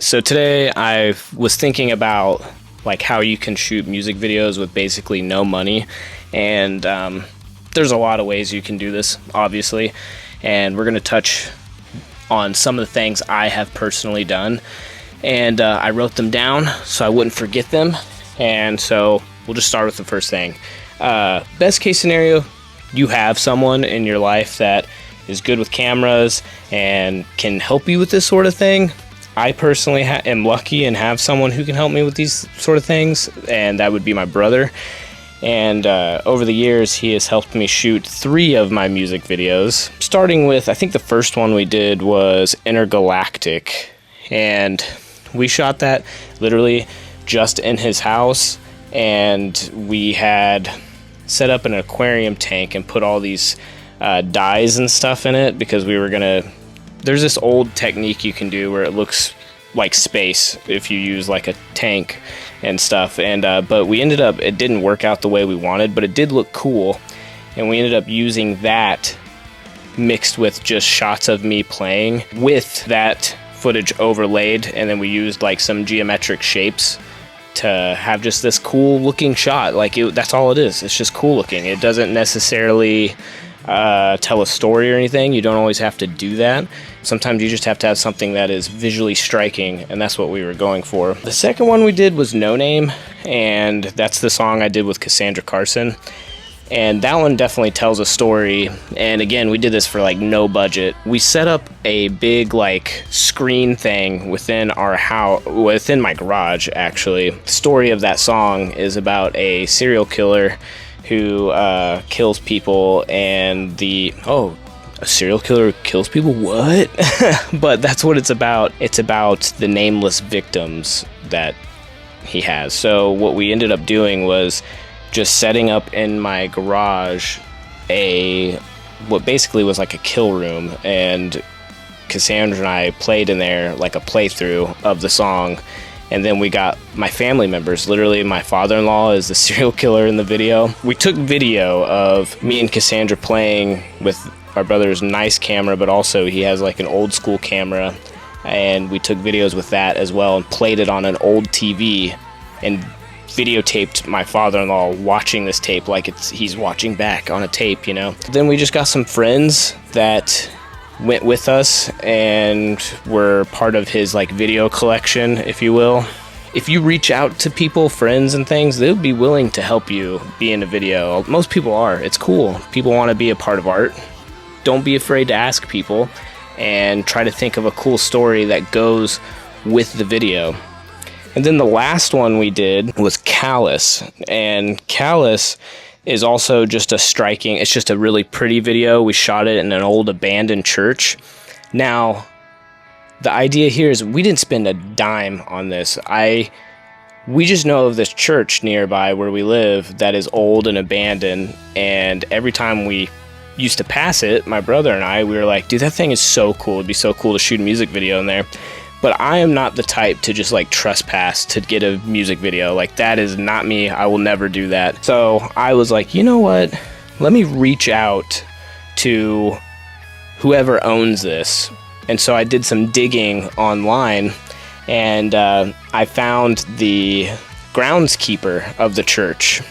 So today I was thinking about like how you can shoot music videos with basically no money, and there's a lot of ways you can do this, obviously, and we're going to touch on some of the things I have personally done, and I wrote them down so I wouldn't forget them, and so we'll just start with the first thing. Best case scenario, you have someone in your life that is good with cameras and can help you with this sort of thing. I personally am lucky and have someone who can help me with these sort of things, and that would be my brother. And over the years, he has helped me shoot 3 of my music videos, starting with, I think the first one we did was Intergalactic, and we shot that literally just in his house, and we had set up an aquarium tank and put all these dyes and stuff in it because we were gonna. There's this old technique you can do where it looks like space if you use like a tank and stuff, and but we ended up, it didn't work out the way we wanted, but it did look cool, and we ended up using that mixed with just shots of me playing with that footage overlaid, and then we used like some geometric shapes to have just this cool looking shot. Like that's all it is. It's just cool looking. It doesn't necessarily tell a story or anything. You don't always have to do that. Sometimes you just have to have something that is visually striking, and that's what we were going for. The second one we did was No Name, and that's the song I did with Cassandra Carson, and that one definitely tells a story. And again, we did this for like no budget. We set up a big like screen thing within our house, within my garage actually. The story of that song is about a serial killer who kills people, and a serial killer kills people? What? But that's what it's about. It's about the nameless victims that he has. So what we ended up doing was just setting up in my garage what basically was like a kill room, and Cassandra and I played in there like a playthrough of the song. And then we got my family members. Literally, my father-in-law is the serial killer in the video. We took video of me and Cassandra playing with our brother's nice camera, but also he has like an old school camera, and we took videos with that as well and played it on an old TV and videotaped my father-in-law watching this tape like he's watching back on a tape, you know. Then we just got some friends that went with us and were part of his like video collection, if you will. If you reach out to people, friends and things, they'll be willing to help you be in a video. Most people are. It's cool. People want to be a part of art. Don't be afraid to ask people and try to think of a cool story that goes with the video. And then the last one we did was Callous, and Callous is also just it's just a really pretty video. We shot it in an old abandoned church. Now, the idea here is we didn't spend a dime on this. We just know of this church nearby where we live that is old and abandoned, and every time we used to pass it, my brother and I, we were like, dude, that thing is so cool. It'd be so cool to shoot a music video in there. But I am not the type to just like trespass to get a music video. Like, that is not me. I will never do that. So I was like, you know what? Let me reach out to whoever owns this. And so I did some digging online, and I found the groundskeeper of the church,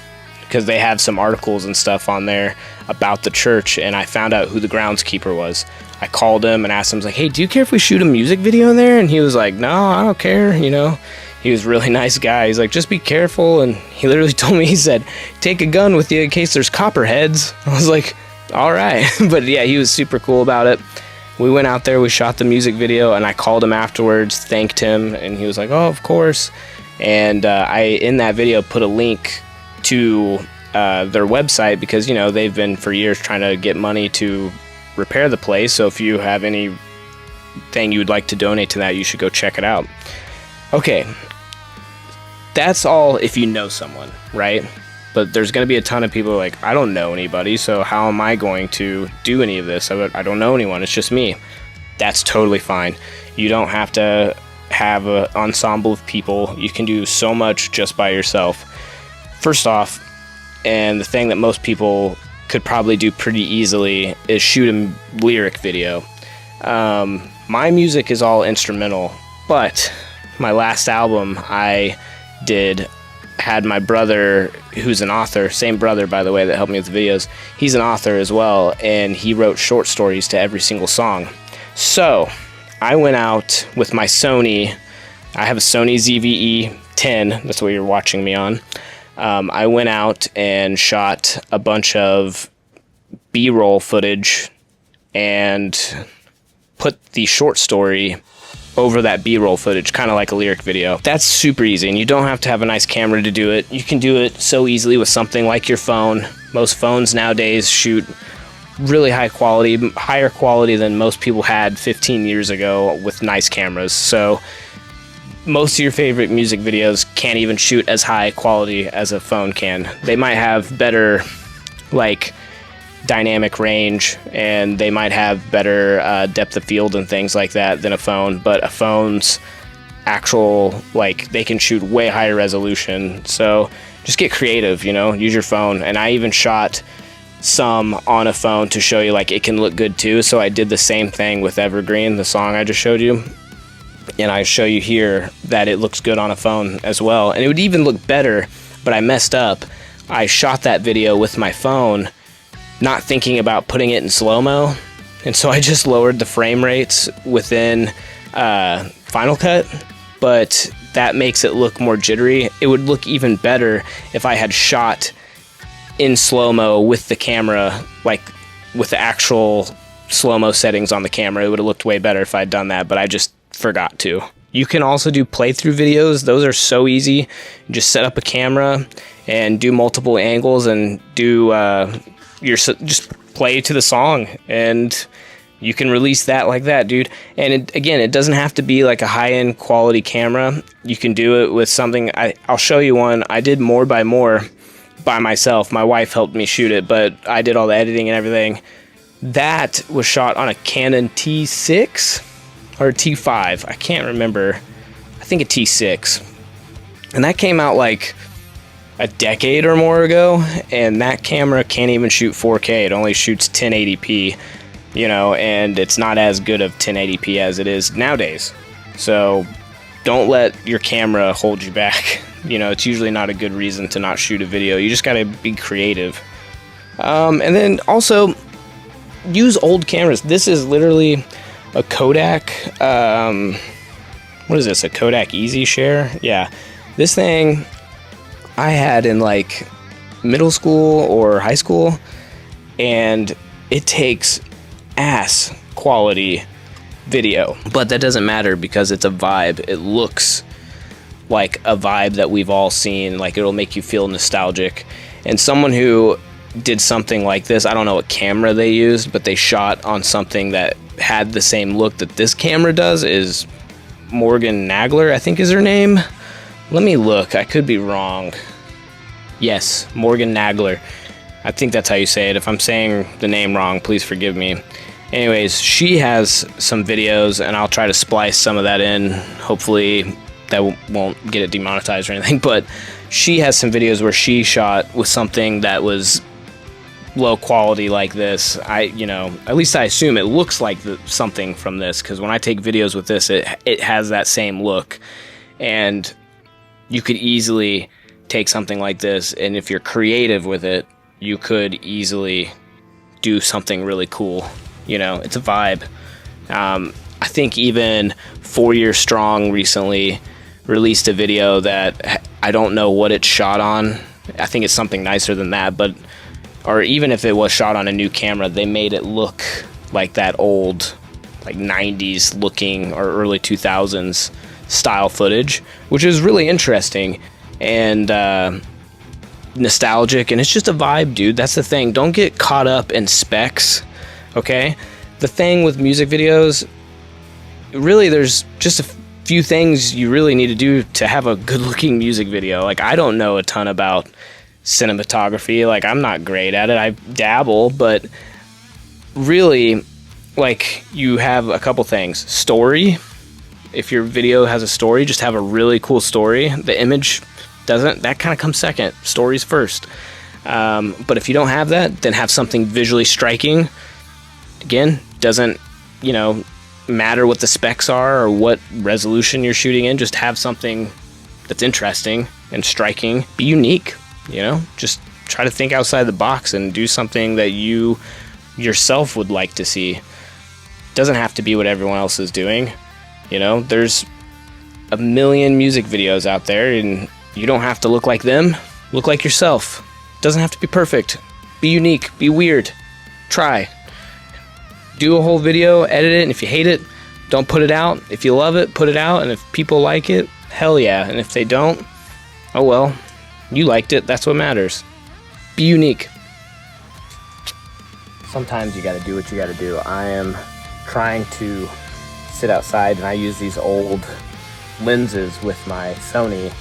because they have some articles and stuff on there about the church, and I found out who the groundskeeper was. I called him and asked him, I was like, hey, do you care if we shoot a music video in there? And he was like, no, I don't care, you know. He was a really nice guy. He's like, just be careful. And he literally told me, he said, take a gun with you in case there's copperheads. I was like, all right. But yeah, he was super cool about it. We went out there, we shot the music video, and I called him afterwards, thanked him, and he was like, oh, of course. And I, in that video, put a link to their website, because, you know, they've been for years trying to get money to repair the place. So if you have anything you would like to donate to that, you should go check it out. Okay, that's all if you know someone, right? But there's going to be a ton of people like, I don't know anybody, so how am I going to do any of this? I don't know anyone. It's just me. That's totally fine. You don't have to have an ensemble of people. You can do so much just by yourself. First off, and the thing that most people could probably do pretty easily, is shoot a lyric video. My music is all instrumental, but my last album, I had my brother, who's an author, same brother, by the way, that helped me with the videos. He's an author as well, and he wrote short stories to every single song. So I went out with my Sony. I have a Sony ZV-E10. That's what you're watching me on. I went out and shot a bunch of B-roll footage and put the short story over that B-roll footage, kind of like a lyric video. That's super easy, and you don't have to have a nice camera to do it. You can do it so easily with something like your phone. Most phones nowadays shoot really high quality, higher quality than most people had 15 years ago with nice cameras. So most of your favorite music videos can't even shoot as high quality as a phone can. They might have better, like, dynamic range, and they might have better depth of field and things like that than a phone, but a phone's actual, like, they can shoot way higher resolution. So just get creative, you know, use your phone. And I even shot some on a phone to show you, like, it can look good too. So I did the same thing with Evergreen, the song I just showed you, and I show you here that it looks good on a phone as well. And it would even look better, but I messed up. I shot that video with my phone not thinking about putting it in slow-mo, and so I just lowered the frame rates within Final Cut, but that makes it look more jittery. It would look even better if I had shot in slow-mo with the camera, like with the actual slow-mo settings on the camera. It would have looked way better if I'd done that, but I just forgot to. You can also do playthrough videos. Those are so easy. You just set up a camera and do multiple angles and do just play to the song, and you can release that like that, dude. And again, it doesn't have to be like a high-end quality camera. You can do it with something. I'll show you one. I did More by More by myself. My wife helped me shoot it, but I did all the editing and everything. That was shot on a Canon T6 or T5. I can't remember. I think a T6. And that came out like a decade or more ago, and that camera can't even shoot 4K. It only shoots 1080p, you know, and it's not as good of 1080p as it is nowadays. So don't let your camera hold you back. You know, it's usually not a good reason to not shoot a video. You just gotta be creative. And then also use old cameras. This is literally a Kodak, what is this, a Kodak Easy Share? Yeah, this thing I had in like middle school or high school, and it takes ass quality video, but that doesn't matter because it's a vibe. It looks like a vibe that we've all seen. Like, it'll make you feel nostalgic. And someone who did something like this, I don't know what camera they used, but they shot on something that had the same look that this camera does, is Morgan Nagler, I think is her name. Let me look, I could be wrong. Yes, Morgan Nagler. I think that's how you say it. If I'm saying the name wrong, please forgive me. Anyways, she has some videos, and I'll try to splice some of that in. Hopefully that won't get it demonetized or anything, but she has some videos where she shot with something that was low quality like this. At least I assume it looks like something from this, because when I take videos with this, it has that same look. And you could easily take something like this, and if you're creative with it, you could easily do something really cool. You know, it's a vibe. I think even 4 Year Strong recently released a video that I don't know what it's shot on. I think it's something nicer than that, or even if it was shot on a new camera, they made it look like that old, like 90s looking or early 2000s style footage, which is really interesting and nostalgic, and it's just a vibe, dude. That's the thing. Don't get caught up in specs, okay? The thing with music videos, really, there's just a few things you really need to do to have a good-looking music video. Like, I don't know a ton about cinematography. Like, I'm not great at it. I dabble, but really, like, you have a couple things. Story. If your video has a story, just have a really cool story. The image doesn't. That kind of comes second. Story's first. But if you don't have that, then have something visually striking. Again, doesn't, matter what the specs are or what resolution you're shooting in. Just have something that's interesting and striking. Be unique, you know? Just try to think outside the box and do something that you yourself would like to see. It doesn't have to be what everyone else is doing. You know, there's a million music videos out there, and you don't have to look like them. Look like yourself. It doesn't have to be perfect. Be unique. Be weird. Try. Do a whole video, edit it, and if you hate it, don't put it out. If you love it, put it out, and if people like it, hell yeah. And if they don't, oh well, you liked it. That's what matters. Be unique. Sometimes you gotta do what you gotta do. I am trying to sit outside, and I use these old lenses with my Sony,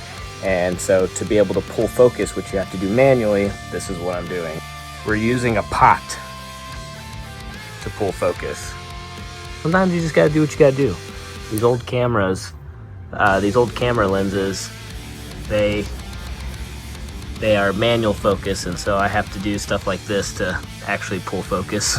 and so to be able to pull focus, which you have to do manually, this is what I'm doing. We're using a pot to pull focus. Sometimes you just gotta do what you gotta do. These old cameras, these old camera lenses, they are manual focus, and so I have to do stuff like this to actually pull focus.